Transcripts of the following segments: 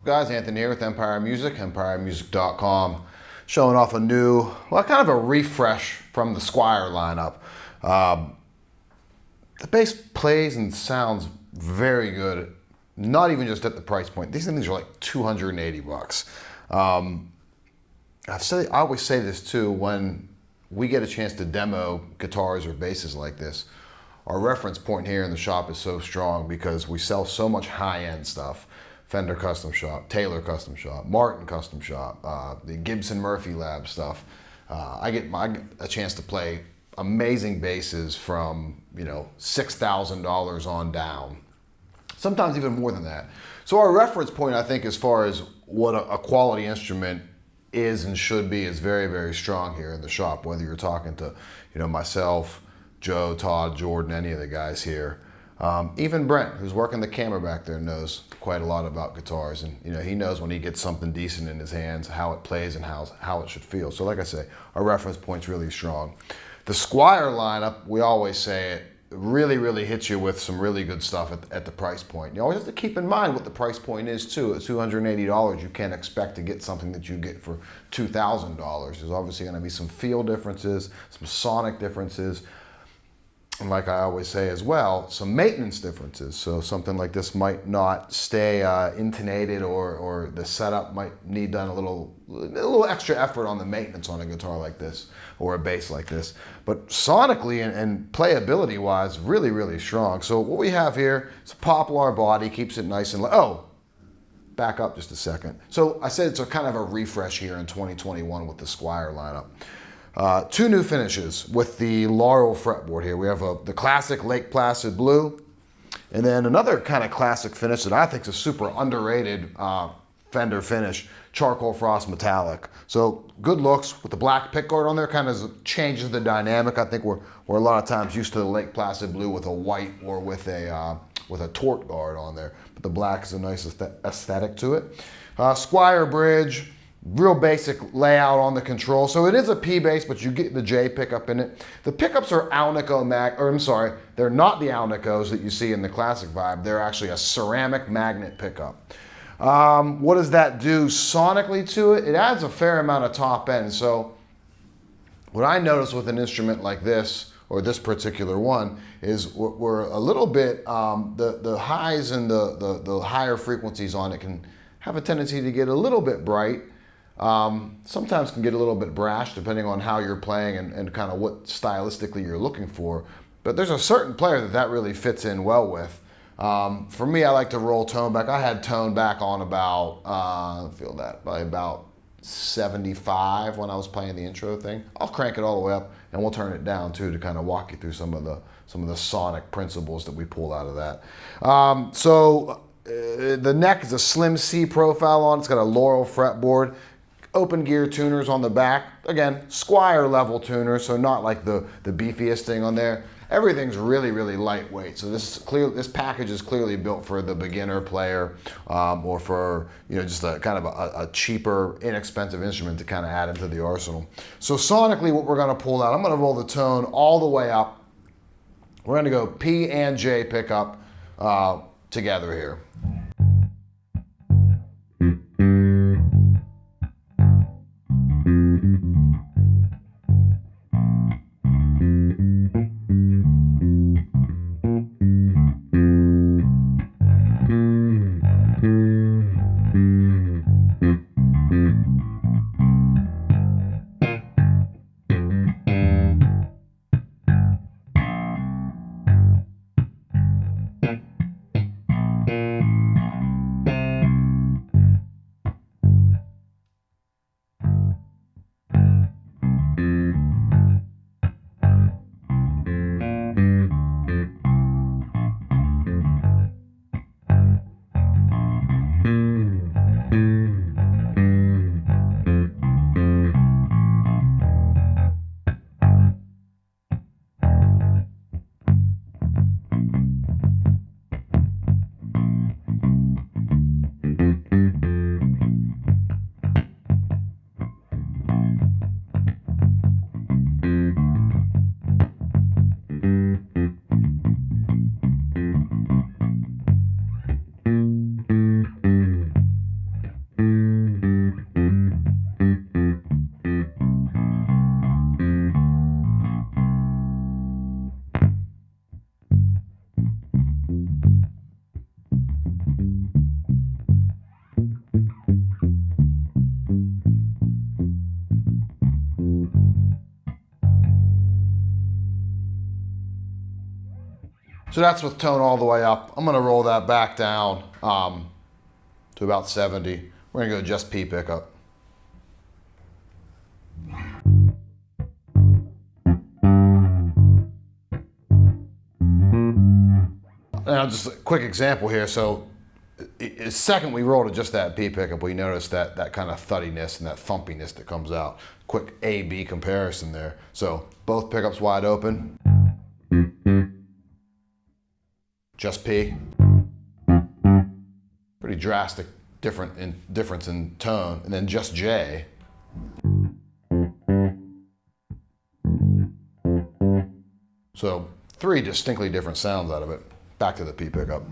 Guys, Anthony here with Empire Music, empiremusic.com, showing off a new, well, kind of a refresh from the Squier lineup. The bass plays and sounds very good, not even just at the price point. These things are like 280 bucks. I always say this too, when we get a chance to demo guitars or basses like this, our reference point here in the shop is so strong because we sell so much high-end stuff. Fender Custom Shop, Taylor Custom Shop, Martin Custom Shop, the Gibson Murphy Lab stuff. I get a chance to play amazing basses from, $6,000 on down. Sometimes even more than that. So our reference point, I think, as far as what a quality instrument is and should be is very, very strong here in the shop, whether you're talking to, myself, Joe, Todd, Jordan, any of the guys here. Even Brent, who's working the camera back there, knows quite a lot about guitars, and he knows when he gets something decent in his hands, how it plays and how it should feel. So like I say, our reference point's really strong. The Squier lineup, we always say it, really, really hits you with some really good stuff at the price point. You always have to keep in mind what the price point is too. At $280, you can't expect to get something that you get for $2,000. There's obviously going to be some feel differences, some sonic differences, and like I always say as well, some maintenance differences. So something like this might not stay intonated, or the setup might need done a little extra effort on the maintenance on a guitar like this or a bass like this. But sonically and playability wise, really, really strong. So what we have here is a poplar body, keeps it nice and back up just a second. So I said it's a kind of a refresh here in 2021 with the Squier lineup. Two new finishes with the Laurel fretboard here. We have the classic Lake Placid blue, and then another kind of classic finish that I think is a super underrated Fender finish, charcoal frost metallic. So good looks with the black pickguard on there, kind of changes the dynamic. I think we're a lot of times used to the Lake Placid blue with a white or with a tort guard on there, but the black is a nice aesthetic to it. Squier bridge. Real basic layout on the control. So it is a P bass, but you get the J pickup in it. The pickups are Alnico they're not the Alnicos that you see in the classic vibe. They're actually a ceramic magnet pickup. What does that do sonically to it? It adds a fair amount of top end. So what I notice with an instrument like this, or this particular one, is we're a little bit, the highs and the higher frequencies on it can have a tendency to get a little bit bright. Sometimes can get a little bit brash depending on how you're playing and kind of what stylistically you're looking for. But there's a certain player that really fits in well with. For me, I like to roll tone back. I had tone back on about, by about 75 when I was playing the intro thing. I'll crank it all the way up and we'll turn it down too to kind of walk you through some of some of the sonic principles that we pull out of that. The neck is a slim C profile on. It's got a Laurel fretboard. Open gear tuners on the back. Again, Squier level tuners, so not like the beefiest thing on there. Everything's really, really lightweight. So this package is clearly built for the beginner player, or for just a kind of a cheaper, inexpensive instrument to kind of add into the arsenal. So sonically, what we're going to pull out, I'm going to roll the tone all the way up. We're going to go P and J pickup together here. So that's with tone all the way up. I'm going to roll that back down to about 70. We're going to go just P pickup. Now just a quick example here. So the second we roll to just that P pickup, we notice that kind of thuddiness and that thumpiness that comes out. Quick A-B comparison there. So both pickups wide open. Just P. Pretty drastic difference in tone. And then just J. So 3 distinctly different sounds out of it. Back to the P pickup.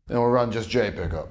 And we'll run just J pickup.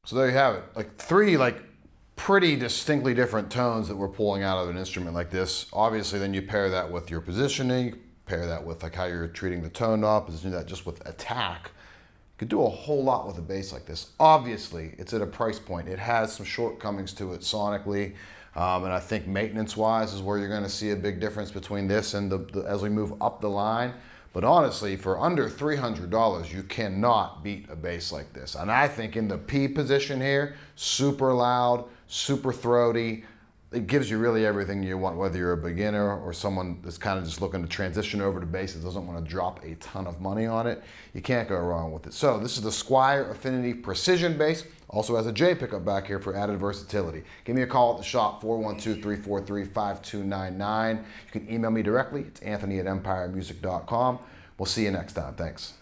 So there you have it. Like three pretty distinctly different tones that we're pulling out of an instrument like this. Obviously, then you pair that with your positioning, pair that with like how you're treating the tone knob, position that just with attack. You could do a whole lot with a bass like this. Obviously, it's at a price point. It has some shortcomings to it sonically, and I think maintenance-wise is where you're going to see a big difference between this and as we move up the line. But honestly, for under $300, you cannot beat a bass like this. And I think in the P position here, super loud, super throaty. It gives you really everything you want, whether you're a beginner or someone that's kind of just looking to transition over to bass that doesn't want to drop a ton of money on it. You can't go wrong with it. So this is the Squier Affinity Precision Bass. Also has a J pickup back here for added versatility. Give me a call at the shop, 412-343-5299. You can email me directly. It's Anthony@empiremusic.com. We'll see you next time. Thanks.